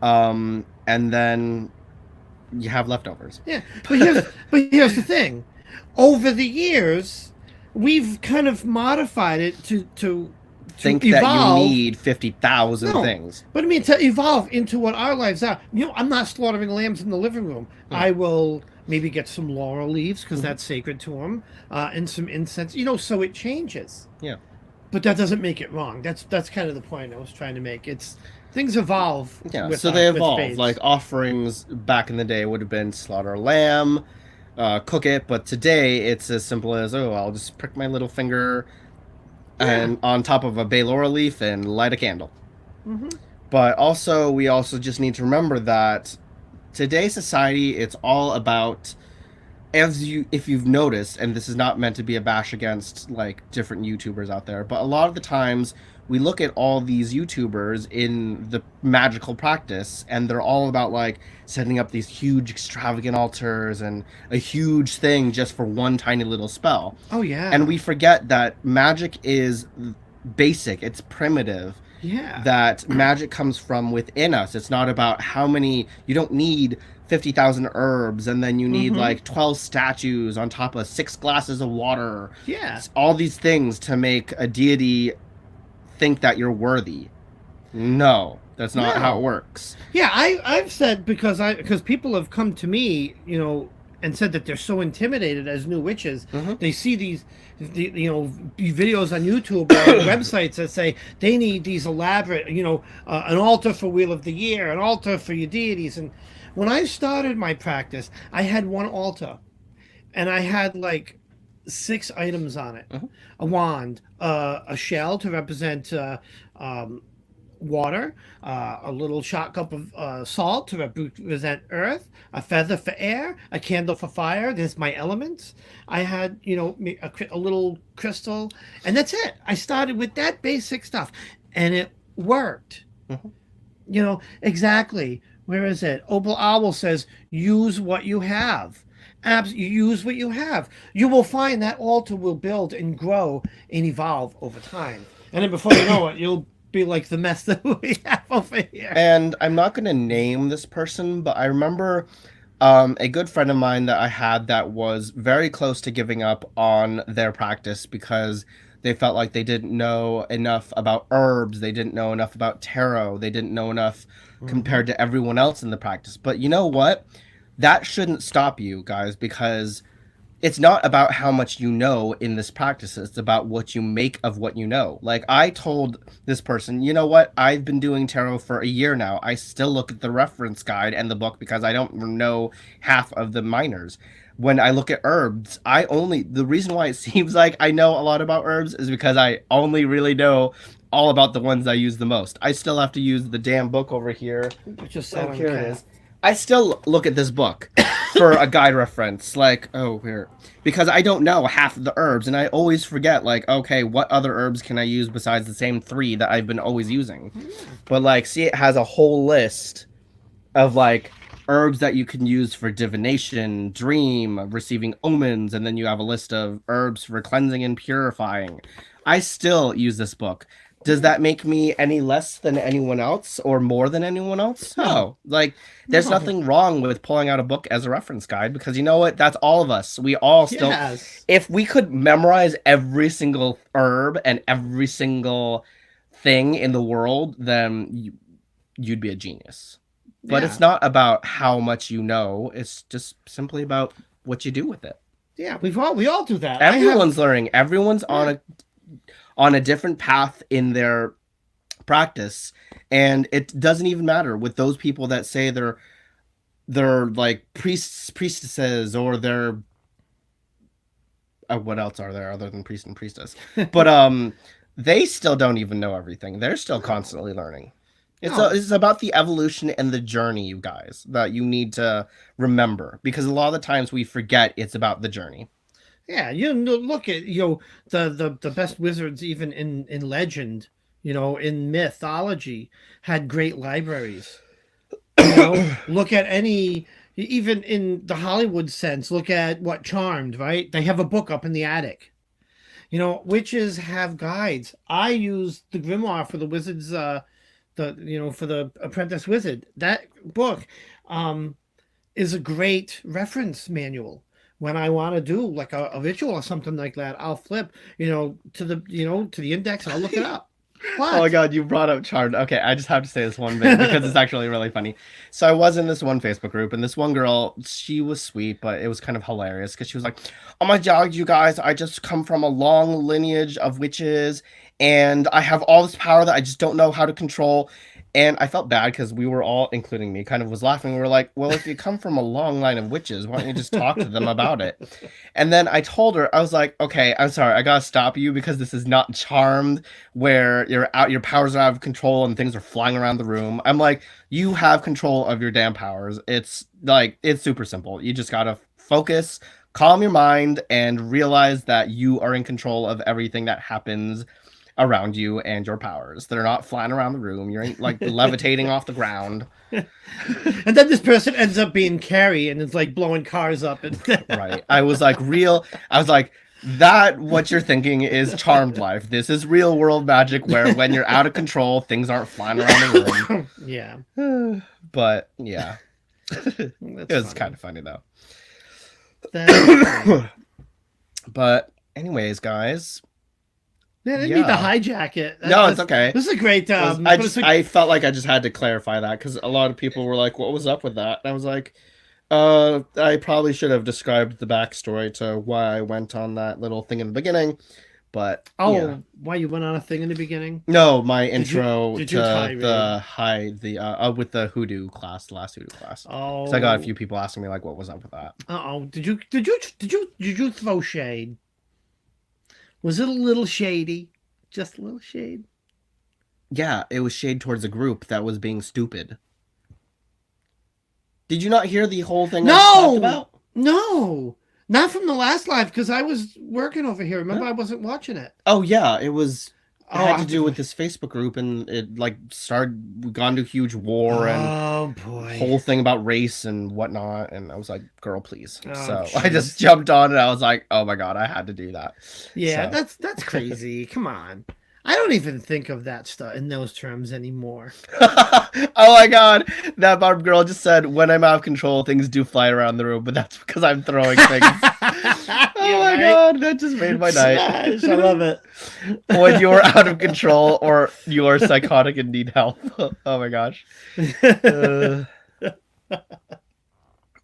Sure. and then you have leftovers. Yeah, but here's the thing. Over the years, we've kind of modified it to Think evolve. that you need 50,000 No, things. but I mean to evolve into what our lives are. I'm not slaughtering lambs in the living room. I will maybe get some laurel leaves because that's sacred to them, and some incense. So it changes. Yeah. But that doesn't make it wrong. That's kind of the point I was trying to make. It's things evolve. Yeah, with so our- they with evolve. faiths. Like offerings back in the day would have been slaughter a lamb, cook it, but today it's as simple as, oh, I'll just prick my little finger and on top of a bay laurel leaf and light a candle. Mm-hmm. But also, we also just need to remember that today's society, it's all about, if you've noticed, and this is not meant to be a bash against like different YouTubers out there, but a lot of the times we look at all these YouTubers in the magical practice, and they're all about like setting up these huge extravagant altars and a huge thing just for one tiny little spell. Oh yeah. And we forget that magic is basic, it's primitive. Yeah. That magic comes from within us. It's not about how many, you don't need 50,000 herbs and then you need like 12 statues on top of 6 glasses of water. Yeah. It's all these things to make a deity think that you're worthy. No, that's not how it works. Yeah, I've said because people have come to me, and said that they're so intimidated as new witches. They see these videos on YouTube or websites that say they need these elaborate, an altar for Wheel of the Year, an altar for your deities. And when I started my practice, I had one altar, and I had like 6 items on it: a wand, a shell to represent water, a little shot cup of salt to represent earth, a feather for air, a candle for fire. There's my elements. I had, a little crystal, and that's it. I started with that basic stuff, and it worked. Exactly. Where is it? Opal Owl says, use what you have. Use what you have. You will find that altar will build and grow and evolve over time. And then before you know it, you'll be like the mess that we have over here. And I'm not going to name this person, but I remember a good friend of mine that I had that was very close to giving up on their practice because they felt like they didn't know enough about herbs. They didn't know enough about tarot. They didn't know enough compared to everyone else in the practice. But you know what? That shouldn't stop you guys, because it's not about how much you know in this practice. It's about what you make of what you know. Like I told this person, you know what? I've been doing tarot for a year now. I still look at the reference guide and the book because I don't know half of the minors. When I look at herbs, the reason why it seems like I know a lot about herbs is because I only really know all about the ones I use the most. I still have to use the damn book over here. Just Oh, here it is. I still look at this book for a guide reference, like, oh, here, because I don't know half of the herbs, and I always forget, like, okay, what other herbs can I use besides the same 3 that I've been always using? But, like, see, it has a whole list of, like, herbs that you can use for divination, dream, receiving omens, and then you have a list of herbs for cleansing and purifying. I still use this book. Does that make me any less than anyone else or more than anyone else? No. Like, there's No. nothing wrong with pulling out a book as a reference guide because you know what? That's all of us. We all still, Yes. if we could memorize every single herb and every single thing in the world, then you'd be a genius. But Yeah. it's not about how much you know. It's just simply about what you do with it. Yeah. We all do that. Everyone's learning. Everyone's on a different path in their practice, and it doesn't even matter with those people that say they're like priests, priestesses, or they're what else are there other than priest and priestess? But they still don't even know everything. They're still constantly learning. It's about the evolution and the journey, you guys, that you need to remember, because a lot of the times we forget it's about the journey. Yeah, look at the best wizards even in legend, in mythology had great libraries. Look at any even in the Hollywood sense. Look at what Charmed, right? They have a book up in the attic. Witches have guides. I use the grimoire for the wizards. For the Apprentice Wizard. That book, is a great reference manual. When I want to do like a ritual or something like that, I'll flip, to the index. I'll look it up. What? Oh my god, you brought up Charmed. Okay, I just have to say this one thing because it's actually really funny. So I was in this one Facebook group, and this one girl, she was sweet, but it was kind of hilarious because she was like, "Oh my god, you guys, I just come from a long lineage of witches, and I have all this power that I just don't know how to control." And I felt bad because we were all, including me, kind of was laughing. We were like, well, if you come from a long line of witches, why don't you just talk to them about it? And then I told her, I was like, okay, I'm sorry, I gotta stop you because this is not Charmed where your powers are out of control and things are flying around the room. I'm like, you have control of your damn powers. It's super simple. You just gotta focus, calm your mind, and realize that you are in control of everything that happens around you and your powers. They're not flying around the room. You're like levitating off the ground. And then this person ends up being Carrie and it's like blowing cars up. Right. I was like, that what you're thinking is Charmed life. This is real world magic where when you're out of control, things aren't flying around the room. Yeah. But yeah. It was kind of funny though. But anyways, guys. Yeah, they need to hijack it. No, it's okay. This is a great. I felt like I just had to clarify that because a lot of people were like, "What was up with that?" And I was like, I probably should have described the backstory to why I went on that little thing in the beginning." But why you went on a thing in the beginning? No, my intro to the with the hoodoo class, the last hoodoo class. Oh, so I got a few people asking me like, "What was up with that?" Did you throw shade? Was it a little shady? Just a little shade? Yeah, it was shade towards a group that was being stupid. Did you not hear the whole thing I talked about? No. Not from the last live, because I was working over here. Remember, I wasn't watching it. Oh, yeah. It was... It had to do with this Facebook group, and it gone to a huge war, and whole thing about race and whatnot, and I was like, girl, please. So geez. I just jumped on, and I was like, oh my god, I had to do that. Yeah, that's crazy. Come on. I don't even think of that stuff in those terms anymore. Oh my god, that Barb girl just said, when I'm out of control, things do fly around the room, but that's because I'm throwing things. Oh my god, that just made my night. I love it. When you're out of control or you are psychotic and need help. Oh my gosh. Oh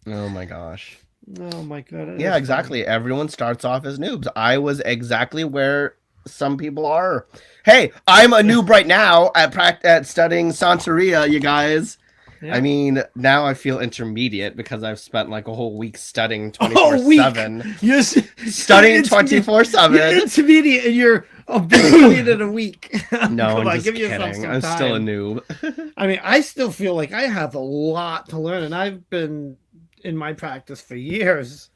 my gosh. Oh my god. Yeah, exactly. Funny. Everyone starts off as noobs. I was exactly where some people are. Hey, I'm a noob right now at studying Santeria, you guys. Yeah. I mean, now I feel intermediate because I've spent like a whole week studying 24/7. Yes, studying 24/7. You're intermediate and you're a billion in a week. No, I'm just kidding. I'm still a noob. I mean, I still feel like I have a lot to learn, and I've been in my practice for years.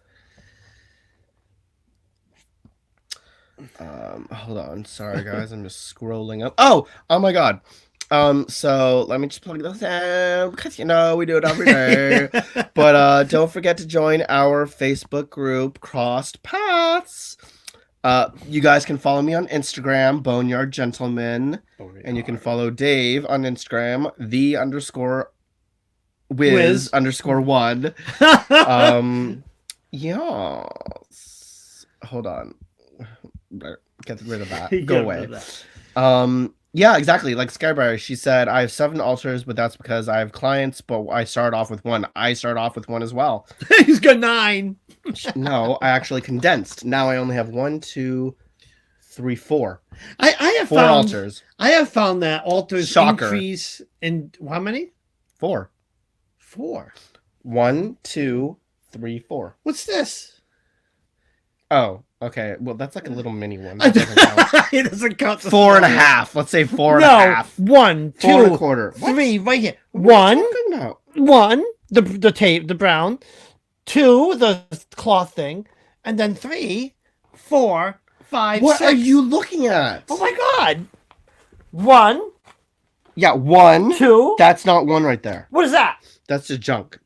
Hold on. Sorry, guys. I'm just scrolling up. Oh my god. So let me just plug this in because we do it every day. But don't forget to join our Facebook group, Crossed Paths. You guys can follow me on Instagram, Boneyard Gentleman, and you can follow Dave on Instagram, the underscore Wiz underscore one. Yeah. Hold on. Get rid of that. Go away. Yeah, exactly. Like Skyberry, she said, I have 7 altars, but that's because I have clients, but I start off with 1. I start off with 1 as well. He's got 9. No, I actually condensed. Now I only have 1, 2, 3, 4. I have 4 altars. I have found that altars Shocker. increase in how many? 4. 4. 1, 2, 3, 4. What's this? Oh, okay. Well, that's like a little mini one. That doesn't count. It doesn't count. 4.5. Let's say 4.5. 1, 2, 4.25. 3. Right here. 1. 1. The brown. 2. The cloth thing, and then 3, 4, 5. What 6. are you looking at? Oh my god. 1. Yeah, 1. 2. That's not 1 right there. What is that? That's just junk.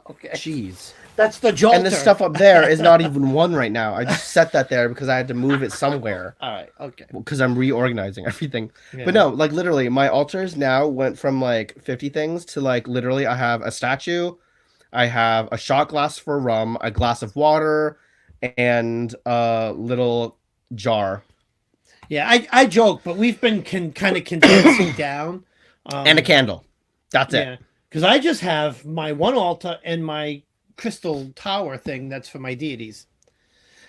Okay. Jeez. That's the jolter. And the stuff up there is not even 1 right now. I just set that there because I had to move it somewhere. All right. Okay. Because I'm reorganizing everything. Yeah. But no, like literally, my altars now went from like 50 things to like literally I have a statue, I have a shot glass for rum, a glass of water, and a little jar. Yeah, I joke, but we've been kind of condensing down. And a candle. That's it. Because I just have my 1 altar and my crystal tower thing that's for my deities.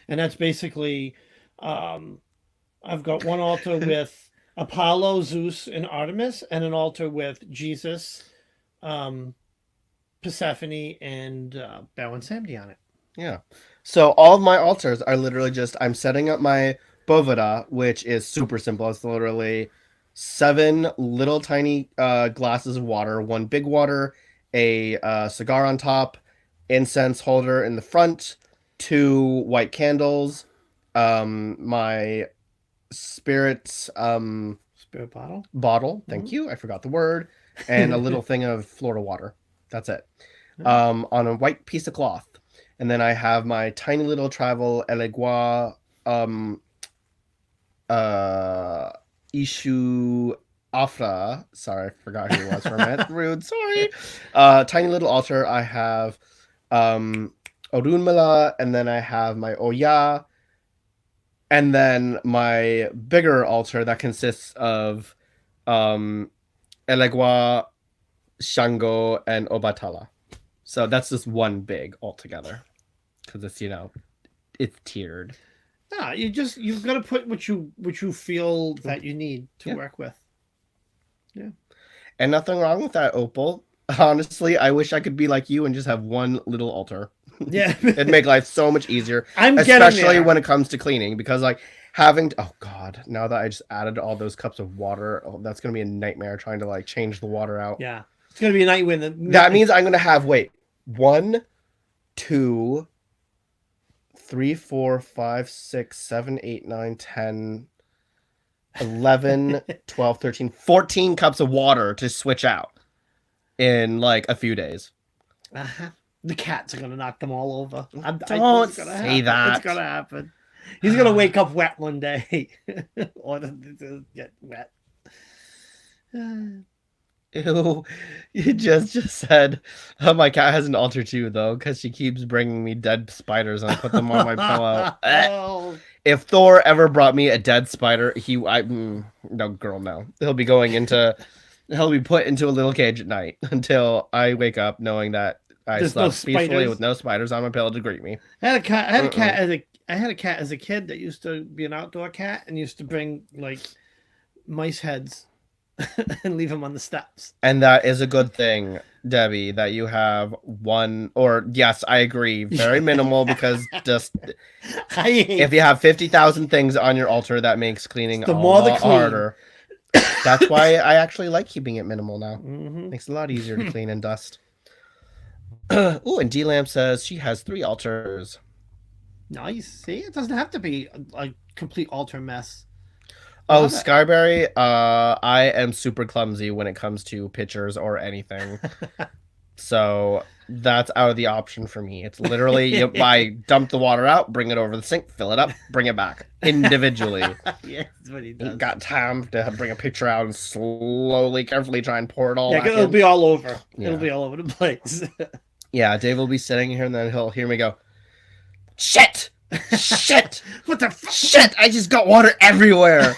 And that's basically, I've got 1 altar with Apollo, Zeus, and Artemis, and an altar with Jesus, Persephone, and Bel and Samedi on it. Yeah. So all of my altars are literally just, I'm setting up my Boveda, which is super simple. It's literally 7 little tiny glasses of water, 1 big water, a cigar on top, incense holder in the front, 2 white candles, my spirit bottle. Thank you. I forgot the word. And a little thing of Florida water. That's it. On a white piece of cloth. And then I have my tiny little travel Elegua Ishu Afra. Sorry, I forgot who it was for a minute. Rude, sorry. Tiny little altar. I have Orunmila, and then I have my Oya, and then my bigger altar that consists of Elegua, Shango, and Obatala. So that's just one big altogether. Because it's, it's tiered. No, you've got to put what you feel that you need to work with. Yeah. And nothing wrong with that, Opal. Honestly, I wish I could be like you and just have 1 little altar. Yeah. It'd make life so much easier. Especially when it comes to cleaning. Because having to, oh god, now that I just added all those cups of water, that's going to be a nightmare trying to change the water out. Yeah. It's going to be a night when that means I'm going to have, 1, 2, 3, 4, 5, 6, 7, 8, 9, 10, 11, 12, 13, 14 cups of water to switch out in a few days. Uh-huh. The cats are going to knock them all over. Don't say that. It's going to happen. He's going to wake up wet one day. Or get wet. Ew, you just said, oh, my cat has an altar too, though, because she keeps bringing me dead spiders and I put them on my pillow. Oh. If Thor ever brought me a dead spider, no, girl, no. He'll be put into a little cage at night until I wake up knowing that I slept peacefully with no spiders on my pillow to greet me. I had a cat as a kid that used to be an outdoor cat and used to bring mice heads and leave them on the steps. And that is a good thing, Debbie, that you have 1, or yes, I agree, very minimal, because just if you have 50,000 things on your altar, that makes cleaning a lot harder. That's why I actually like keeping it minimal now. Mm-hmm. Makes it a lot easier to clean and dust. Oh, and D-Lamp says she has 3 altars. Nice. See, it doesn't have to be a complete altar mess. Oh, Skyberry, I am super clumsy when it comes to pictures or anything. So That's out of the option for me. It's literally I dump the water out, bring it over the sink, fill it up, bring it back individually. Yeah, that's what he does. Ain't got time to bring a picture out and slowly, carefully try and pour it all Yeah, back 'cause it'll in. be all over. Yeah. It'll be all over the place. Yeah, Dave will be sitting here and then he'll hear me go, shit! Shit! What the fuck? Shit! I just got water everywhere!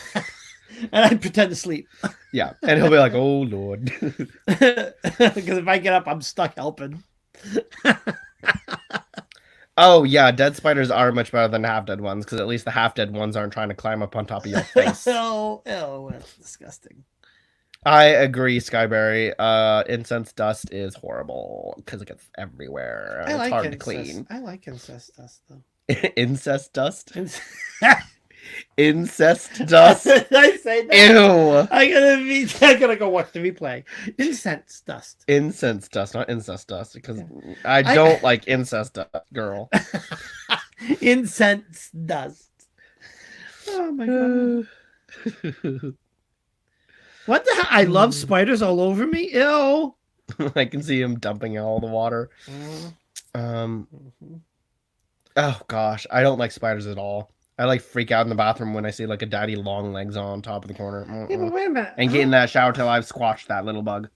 And I pretend to sleep. Yeah, and he'll be like, oh, Lord. Because if I get up, I'm stuck helping. Oh, yeah, dead spiders are much better than half-dead ones, because at least the half-dead ones aren't trying to climb up on top of your face. Oh, that's disgusting. I agree, Skyberry. Incense dust is horrible, because it gets everywhere. And it's hard to clean. I like incest dust, though. Incest dust? Inc- Incest dust? Did I say that? Ew! I gotta go watch the replay. Incense dust. Incense dust, not incest dust, because I don't like incest dust, girl. Incense dust. Oh my god. What the hell? I love spiders all over me. Ew. I can see him dumping all the water. Oh gosh, I don't like spiders at all. I like freak out in the bathroom when I see like a daddy long legs on top of the corner. Yeah, but wait a minute. And get in that shower till I've squashed that little bug.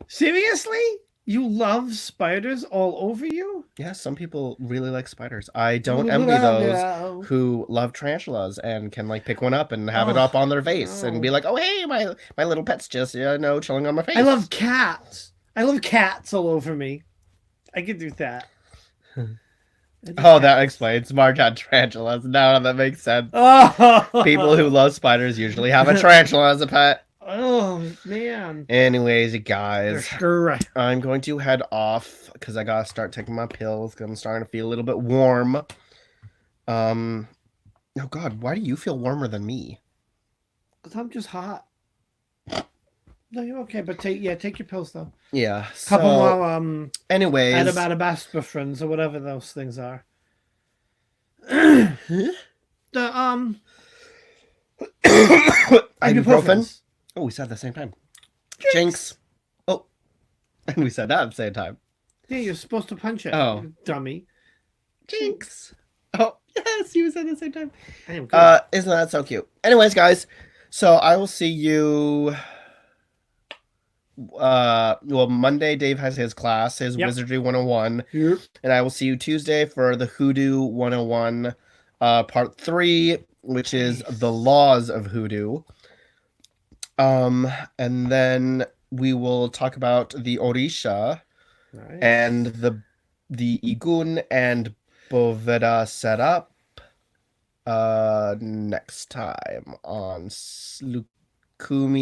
Seriously? You love spiders all over you? Yeah, some people really like spiders. I don't envy those who love tarantulas and can like pick one up and have it up on their face and be like, "Oh, hey, my little pet's just chilling on my face." I love cats. I love cats all over me. I could do that. Oh, that explains Marge had tarantulas. Now that makes sense. Oh. People who love spiders usually have a tarantula as a pet. Oh man. Anyways, you guys, Sure. I'm going to head off because I gotta start taking my pills. Cause I'm starting to feel a little bit warm. Oh God, why do you feel warmer than me? Because I'm just hot. No, you're okay, but take your pills though. Yeah. Couple more anyways, adabaspafrins or whatever those things are. The ibuprofen. Oh, we said at the same time. Jinx. Oh, and we said that at the same time. Yeah, you're supposed to punch it. Oh, you dummy. Jinx. Oh, yes, you said at the same time. I am good. Isn't that so cute? Anyways, guys, so I will see you. Well, Monday Dave has his class, his Wizardry 101, and I will see you Tuesday for the Hoodoo 101, part 3, which is the laws of hoodoo. And then we will talk about the Orisha and the Igun and Boveda setup next time on Lukumi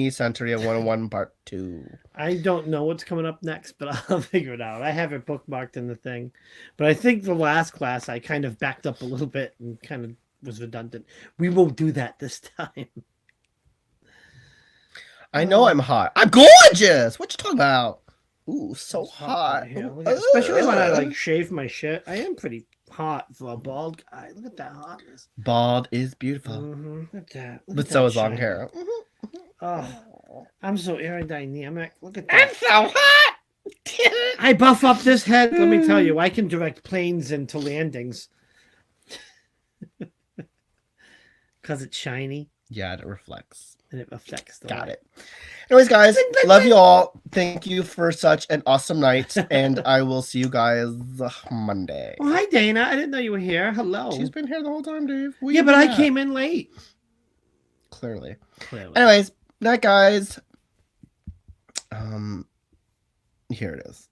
Santeria 101 part 2. I don't know what's coming up next, but I'll figure it out. I have it bookmarked in the thing. But I think the last class I kind of backed up a little bit and kind of was redundant. We won't do that this time. I know I'm hot. I'm gorgeous! What you talking about? Ooh, so hot. Especially when I like shave my shit. I am pretty hot for a bald guy. Look at that hotness. Bald is beautiful. Look at that. But so is long hair. Oh, I'm so aerodynamic. Look at I'm that. so hot! I buff up this head. Let me tell you, I can direct planes into landings. Because it's shiny. Yeah, it reflects. And it reflects the Got light. it. Anyways, guys, love you all. Thank you for such an awesome night. And I will see you guys Monday. Oh, hi, Dana. I didn't know you were here. Hello. She's been here the whole time, Dave. Yeah, but I came in late. Clearly. Anyways, night, guys. Here it is.